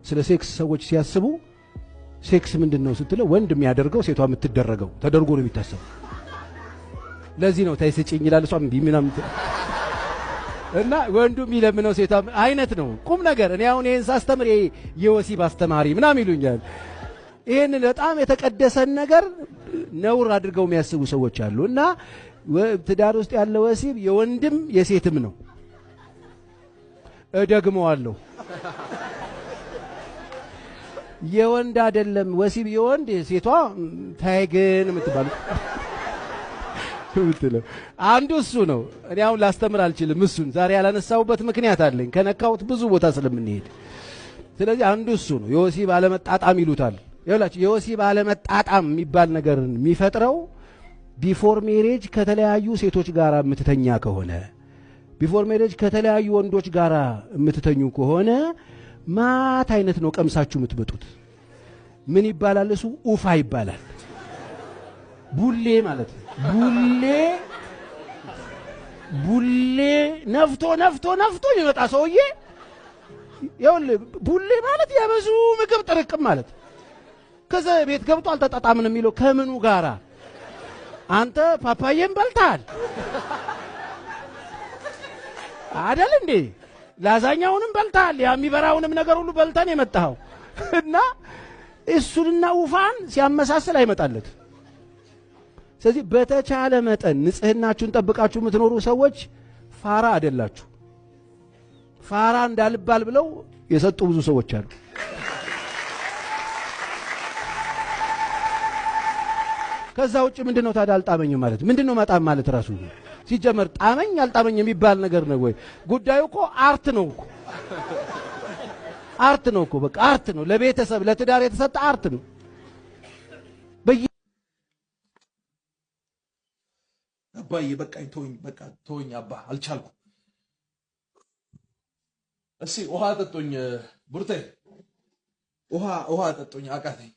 ስለ ሴክስ ሰዎች ሲያስቡ ሴክስ ምንድነው ስትለው ወንድ የሚያደርገው ሴቷ የምትደረገው ተደርጎ ነው የሚታሰበው ለዚህ ነው ታይስጭኝ ይላል እሷም ቢምናም እና ወንዱ የሚለምነው ሴቷ አይነት ነው ቁም ነገር እኔ አሁን ይሄን ሳስተምር የወሲብ አስተማሪ ምናም ይሉኛል ይሄን በጣም የተቀደሰን ነገር ነውር አድርገው የሚያስቡ ሰዎች አሉና ትዳር ውስጥ ያለ ወሲብ የወንድም የሴትም ነው እደግመዋለሁ የወንድ አይደለም ወሲብ የወንድ ሴቷ ታይገን የምትባለው አንዱ እሱ ነው እኔ አሁን ላስተምር አልችልም እሱን ዛሬ ያላነሳውበት ምክንያት አለኝ ከነካውት ብዙ ቦታ ስለምንሄድ ስለዚህ አንዱ እሱ ነው የወሲብ አለመጣጣም ይሉታል ይላችሁ የወሲብ አለመጣጣም የሚባል ነገር የሚፈጥረው ቢፎር ሜሬጅ ከተለያዩ ሴቶች ጋር የምትተኛ ከሆነ ቢፎር ሜሬጅ ከተለያዩ ወንዶች ጋር የምትተኙ ከሆነ ማት አይነት ነው ቀምሳችሁ የምትበጡት ምን ይባላል እሱ ኡፋ ይባላል ቡሌ ማለት ቡሌ ነፍቶ ይመጣ ሰውዬ ይወል ቡሌ ማለት ያበዙ ምግብ ጥርቅም ማለት ከዛ ቤት ገብቶ አልተጣጣምን የሚለው ከምኑ ጋራ አንተ ፓፓዬን በልታል አይደል እንዴ ላዛኛውንም በልታል የሚበራውንም ነገር ሁሉ በልተን የመጣው እና እሱንና ውፋን ሲያመሳስል አይመጣለት ስለዚህ በተቻለ መጠን ንጽህናችሁን ጠብቃችሁ የምትኖሩ ሰዎች ፋራ አይደላችሁ ፋራ እንዳልባል ብለው የሰጡ ብዙ ሰዎች አሉ ከዛ ውጭ ምንድነው ታዲያ አልጣመኝ ማለት ምንድነው መጣም ማለት ራሱ ሲጀመር ጣመኝ አልጣመኝ የሚባል ነገር ነው ወይ ጉዳዩ እኮ አርት ነው እኮ በቃ አርት ነው ለቤተሰብ ለትዳር የተሰጠ አርት ነው አባዬ በቃ ተወኝ አባ አልቻልኩም እሺ ውሃ ጠጦኝ ቡርቴ ውሃ ጠጦኝ አቃተኝ